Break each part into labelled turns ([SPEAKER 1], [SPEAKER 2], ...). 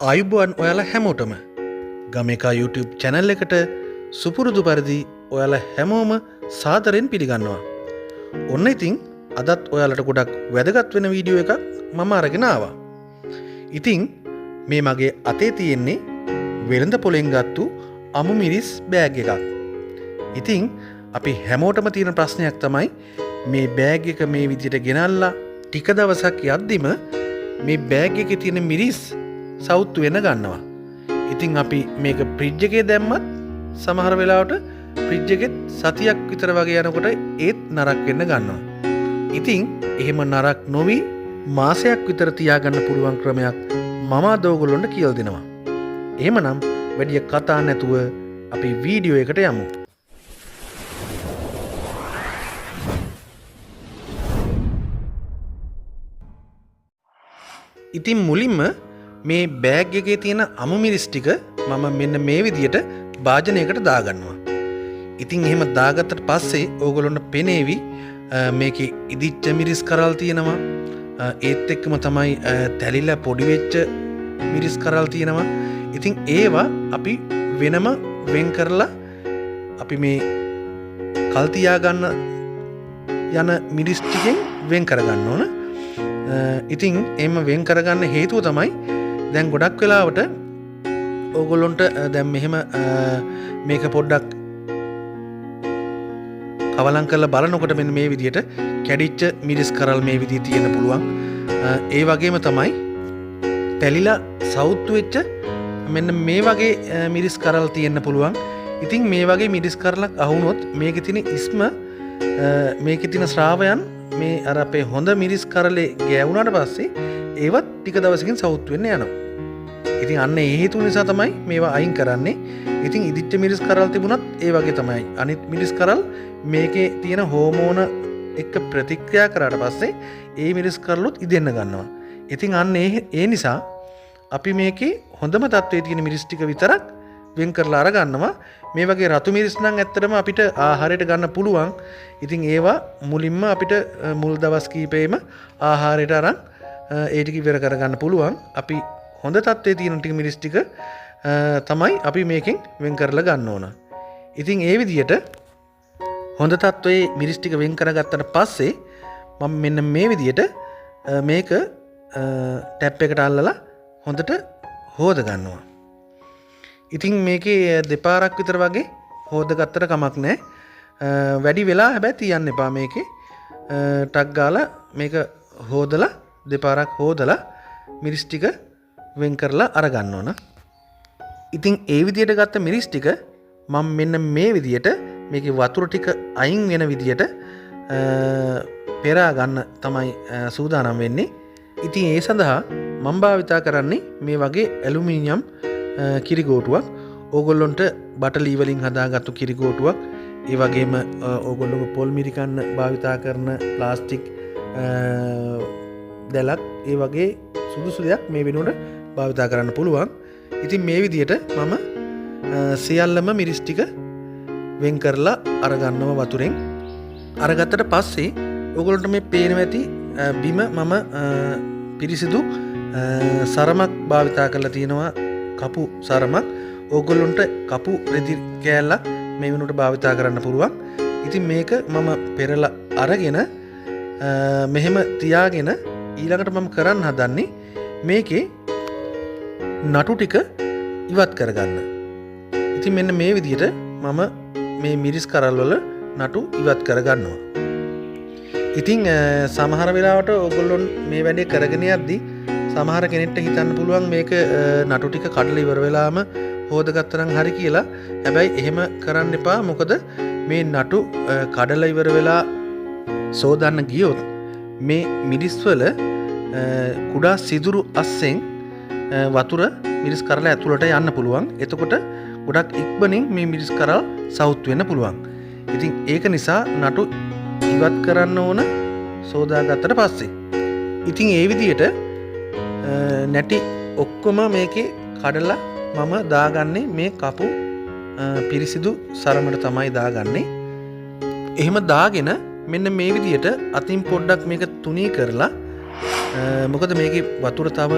[SPEAKER 1] ආයුබෝවන් ඔයාලා හැමෝටම ගමේකා YouTube channel එකට සුපුරුදු පරිදි ඔයාලා හැමෝම සාදරයෙන් පිළිගන්නවා. ඔන්න ඉතින් අදත් ඔයාලට ගොඩක් වැදගත් වෙන වීඩියෝ එකක් මම අරගෙන ආවා. ඉතින් මේ මගේ අතේ තියෙන්නේ වෙළඳ පොලෙන් ගත්තු අමු මිරිස් බෑග් එකක්. ඉතින් අපි හැමෝටම තියෙන ප්‍රශ්නයක් තමයි මේ බෑග් එක මේ විදිහට ගෙනල්ලා ටික දවසක් යද්දිම මේ බෑග් එකේ තියෙන මිරිස් සවුත්තු වෙන ගන්නවා. ඉතින් අපි මේක ෆ්‍රිජ් එකේ දැම්මත් සමහර වෙලාවට ෆ්‍රිජ් එකෙත් සතියක් විතර වගේ යනකොට ඒත් නරක් වෙන්න ගන්නවා. ඉතින් එහෙම නරක් නොවි මාසයක් විතර තියාගන්න පුළුවන් ක්‍රමයක් මම අද ඔයගොල්ලන්ට කියලා දෙනවා. එහෙමනම් වැඩි කතා නැතුව අපි වීඩියෝ එකට යමු. ඉතින් මුලින්ම මේ බෑග් එකේ තියෙන අමු මිරිස් ටික මම මෙන්න මේ විදියට භාජනයකට දාගන්නවා. ඉතින් එහෙම දාගත්තට පස්සේ ඕගොල්ලොන්ට පෙනේවි මේකේ ඉදිච්ච මිරිස් කරල් තියෙනවා. ඒත් එක්කම තමයි තැලිලා පොඩි වෙච්ච මිරිස් කරල් තියෙනවා. ඉතින් ඒවා අපි වෙනම වෙන් කරලා අපි මේ කල් තියා ගන්න යන මිරිස් ටිකෙන් වෙන් කරගන්න ඕන. ඉතින් එහෙම වෙන් කරගන්න හේතුව තමයි දැන් ගොඩක් වෙලාවට ඕගොල්ලොන්ට දැන් මෙහෙම මේක පොඩ්ඩක් කවලම් කරලා බලනකොට මෙන්න මේ විදියට කැඩිච්ච මිරිස් කරල් මේ විදිහට තියෙන්න පුළුවන්. ඒ වගේම තමයි තැලිලා සවුත්තු වෙච්ච මෙන්න මේ වගේ මිරිස් කරල් තියෙන්න පුළුවන්. ඉතින් මේ වගේ මිරිස් කරලක් අහුනොත් මේකේ තියෙන ඉස්ම මේකේ තියෙන ශ්‍රාවයන් මේ අර අපේ හොඳ මිරිස් කරලේ ගෑවුනාට පස්සේ ඒවත් ටික දවසකින් සවුත් වෙන්න යනවා. ඉතින් අන්න ඒ හේතුව නිසා තමයි මේවා අයින් කරන්නේ. ඉතින් ඉදිච්ච මිරිස් කරල් තිබුණත් ඒ වගේ තමයි. අනිත් මිරිස් කරල් මේකේ තියෙන හෝමෝන එක්ක ප්‍රතික්‍රියා කරාට පස්සේ ඒ මිරිස් කරලුත් ඉදෙන්න ගන්නවා. ඉතින් අන්න ඒ නිසා අපි මේකේ හොඳම තත්ත්වයේ තියෙන මිරිස් ටික විතරක් වෙන් කරලා අරගන්නවා. මේ වගේ රතු මිරිස් නම් ඇත්තටම අපිට ආහාරයට ගන්න පුළුවන්. ඉතින් ඒවා මුලින්ම අපිට මුල් දවස් කීපෙම ආහාරයට අරන් ඒ ටික ඉවර කරගන්න පුළුවන්. අපි හොඳ තත්ත්වයේ තියෙන ටික මිරිස් ටික තමයි අපි මේකෙන් වෙන් කරලා ගන්න ඕන. ඉතින් ඒ විදිහට හොඳ තත්ත්වයේ මිරිස් ටික වෙන් කරගත්තට පස්සේ මම මෙන්න මේ විදිහට මේක ටැප් එකට අල්ලලා හොඳට හොද ගන්නවා. ඉතින් මේකේ දෙපාරක් විතර වගේ හොදගත්තට කමක් නැහැ. වැඩි වෙලා හැබැයි තියන්න එපා මේකේ. ටක් ගාලා මේක හොදලා දෙපාරක් හොදලා මිරිස් ටික වෙන් කරලා අරගන්න ඕන. ඉතින් ඒ විදියට ගත්ත මිරිස් ටික මම මෙන්න මේ විදියට මේකේ වතුර ටික අයින් වෙන විදියට පෙරා ගන්න තමයි සූදානම් වෙන්නේ. ඉතින් ඒ සඳහා මම භාවිතා කරන්නේ මේ වගේ ඇලුමිනියම් කිරිගෝටුවක්. ඕගොල්ලොන්ට බටලී වලින් හදාගත්තු කිරිගෝටුවක්, ඒ වගේම ඕගොල්ලෝ පොල් මිරිකන්න භාවිතා කරන ප්ලාස්ටික් දැලක්, ඒ වගේ සුදුසු දෙයක් මේ වෙනුවට භාවිතා කරන්න පුළුවන්. ඉතින් මේ විදියට මම සියල්ලම මිරිස් ටික වෙන් කරලා අරගන්නවා වතුරෙන්. අරගත්තට පස්සේ ඕගොල්ලන්ට මේ පේනවා ඇති බිම මම පිරිසිදු සරමක් භාවිතා කරලා තියෙනවා. කපු සරමක්. ඕගොල්ලොන්ට කපු රෙදි කෑල්ලක් මේ වෙනුවට භාවිතා කරන්න පුළුවන්. ඉතින් මේක මම පෙරලා අරගෙන මෙහෙම තියාගෙන ඊළඟට මම කරන්න හදන්නේ මේකේ නටු ටික ඉවත් කරගන්න. ඉතින් මෙන්න මේ විදිහට මම මේ මිරිස් කරල් වල නටු ඉවත් කරගන්නවා. ඉතින් සමහර වෙලාවට ඕගොල්ලොන් මේ වැඩේ කරගෙන යද්දි සමහර කෙනෙක්ට හිතන්න පුළුවන් මේක නටු ටික කඩලා ඉවර වෙලාම හොදගත්තා නම් හරි කියලා. හැබැයි එහෙම කරන්න එපා. මොකද මේ නටු කඩලා ඉවර වෙලා සෝදන්න ගියොත් මේ මිරිස් වල කුඩා සිදුරු අස්සෙන් වතුර මිරිස් කරලා ඇතුළට යන්න පුළුවන්. එතකොට ගොඩක් ඉක්මනින් මේ මිරිස් කරල් සවුත් වෙන්න පුළුවන්. ඉතින් ඒක නිසා නටු ඉවත් කරන්න ඕන සෝදාගත්තට පස්සේ. ඉතින් ඒ විදිහට නැටි ඔක්කොම මේකේ කඩලා මම දාගන්නේ මේ කපු පිරිසිදු සරමට තමයි දාගන්නේ. එහෙම දාගෙන මෙන්න මේ විදිහට අතින් පොඩ්ඩක් මේක තුනී කරලා මොකද මේකේ වතුර තව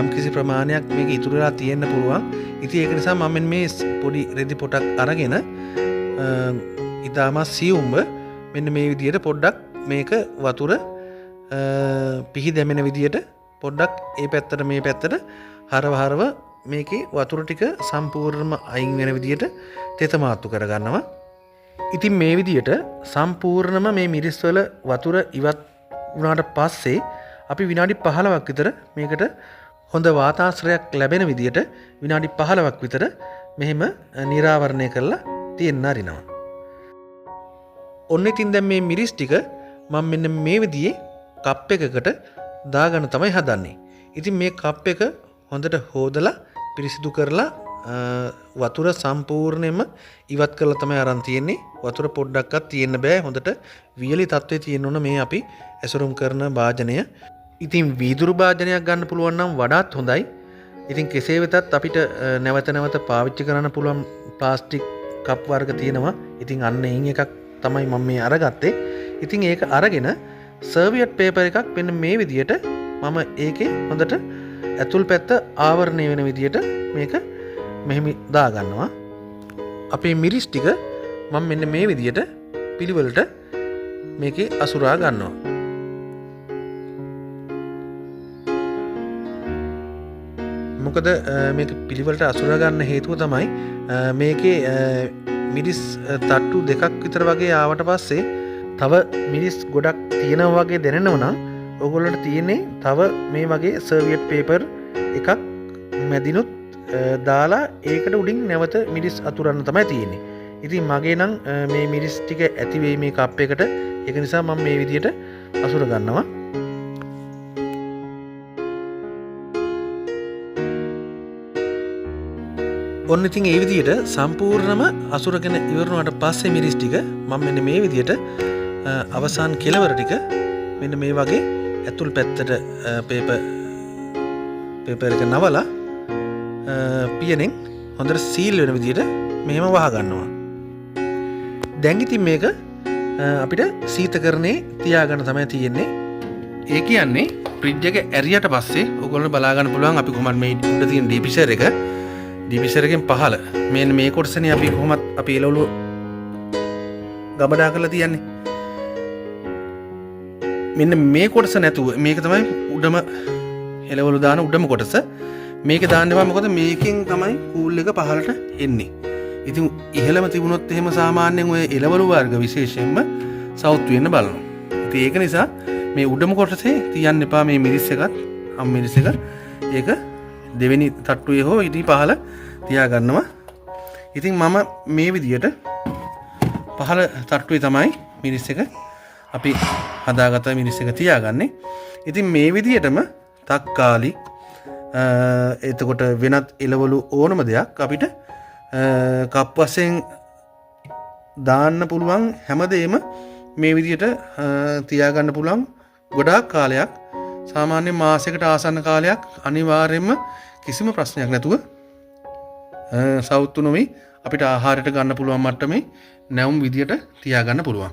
[SPEAKER 1] යම් කිසි ප්‍රමාණයක් මේක ඉතුරු වෙලා තියෙන්න පුළුවන්. ඉතින් ඒක නිසා මම මේ පොඩි රෙදි පොටක් අරගෙන ඉතාමත් සියුම්ව මෙන්න මේ විදිහට පොඩ්ඩක් මේක වතුර පිහි දැමෙන විදිහට පොඩ්ඩක් ඒ පැත්තට මේ පැත්තට හරව මේකේ වතුර ටික සම්පූර්ණයෙන්ම අයින් වෙන විදිහට තෙත මාත්තු කරගන්නවා. ඉතින් මේ විදිහට සම්පූර්ණයෙන්ම මේ මිරිස් වල වතුර ඉවත් වුණාට පස්සේ අපි විනාඩි 15ක් විතර මේකට හොඳ වාතාශ්‍රයක් ලැබෙන විදිහට විනාඩි 15ක් විතර මෙහෙම නිරාවරණය කරලා තියෙන්න අරිනවා. ඔන්න ඉතින් දැන් මේ මිරිස් ටික මම මෙන්න මේ විදිහේ කප් එකකට දාගන්න තමයි හදන්නේ. ඉතින් මේ කප් එක හොඳට හොදලා පිරිසිදු කරලා වතුර සම්පූර්ණයෙන්ම ඉවත් කරලා තමයි අරන් තියෙන්නේ. වතුර පොඩ්ඩක්වත් තියෙන්න බෑ. හොඳට වියලි තත්ත්වයේ තියෙන්න ඕන මේ අපි ඇසුරුම් කරන භාජනය. ඉතින් වීදුරු භාජනයක් ගන්න පුළුවන් නම් වඩාත් හොඳයි. ඉතින් කෙසේ වෙතත් අපිට නැවත පාවිච්චි කරන්න පුළුවන් ප්ලාස්ටික් කප් වර්ග තියෙනවා. ඉතින් අන්න එයින් එකක් තමයි මම මේ අරගත්තේ. ඉතින් ඒක අරගෙන සර්වියට් පේපර් එකක් මෙන්න මේ විදියට මම ඒකේ හොඳට ඇතුල් පැත්ත ආවරණය වෙන විදියට මේක මෙහෙම දාගන්නවා. අපේ මිරිස් ටික මම මෙන්න මේ විදියට පිළිවෙලට මේකේ අසුරා ගන්නවා. මොකද මේක පිළිවෙලට අසුරා ගන්න හේතුව තමයි මේකේ මිරිස් තට්ටු දෙකක් විතර වගේ ආවට පස්සේ තව මිරිස් ගොඩක් තියෙනවා වගේ දැනෙනවා නම් ඔයගොල්ලන්ට තියෙන්නේ තව මේ වගේ සර්වියට් පේපර් එකක් මැදිනුත් දාලා ඒකට උඩින් නැවත මිරිස් අතුරන්න තමයි තියෙන්නේ. ඉතින් මගේ නම් මේ මිරිස් ටික ඇති වෙයි මේ කප් එකට. ඒක නිසා මම මේ විදියට අසුර ගන්නවා. ඔන්න ඉතින් ඒ විදියට සම්පූර්ණම අසුරගෙන ඉවරනාට පස්සේ මිරිස් ටික මම මෙන්න මේ විදියට අවසාන කෙලවර ටික මෙන්න මේ වගේ ඇතුල් පැත්තට පේපර් එක නවලා පියනෙන් හොඳට සීල් වෙන විදියට මෙහෙම වහ ගන්නවා. දැන් ඉතින් මේක අපිට සීතකරණේ තියාගන්න තමයි තියෙන්නේ. ඒ කියන්නේ ෆ්‍රිජ් එක ඇරියට පස්සේ ඔයගොල්ලෝ බලා ගන්න පුළුවන් අපි කොහොමද මේ උඩ තියෙන ඩීපිෂර් එක ඩීපිෂර් එකෙන් පහළ මෙන්න මේ කොටසනේ අපි කොහොමද අපි එළවලු ගබඩා කරලා තියන්නේ. මෙන්න මේ කොටස නැතුව මේක තමයි උඩම එළවලු දාන උඩම කොටස. මේක දාන්න එපා මොකද මේකෙන් තමයි කූල් එක පහළට එන්නේ. ඉතින් ඉහළම තිබුණොත් එහෙම සාමාන්‍යයෙන් ඔය එළවලු වර්ග විශේෂයෙන්ම සවුත් වෙන්න බලනවා. ඉතින් ඒක නිසා මේ උඩම කොටසේ තියන්න එපා මේ මිරිස් එකත් මිරිස් එක ඒක දෙවෙනි තට්ටුවේ හෝ ඉතින් පහළ තියා ගන්නවා. ඉතින් මම මේ විදියට පහළ තට්ටුවේ තමයි මිරිස් එක අපි හදාගත්ත මිරිස් එක තියාගන්නේ. ඉතින් මේ විදියටම තක්කාලි එතකොට වෙනත් එළවලු ඕනම දෙයක් අපිට කප් වශයෙන් දාන්න පුළුවන් හැමදේම මේ විදියට තියාගන්න පුළුවන් ගොඩාක් කාලයක් සාමාන්‍ය මාසයකට ආසන්න කාලයක් අනිවාර්යයෙන්ම කිසිම ප්‍රශ්නයක් නැතුව සවුත්තු නොවි අපිට ආහාරයට ගන්න පුළුවන් මට්ටමේ නැවුම් විදියට තියාගන්න පුළුවන්.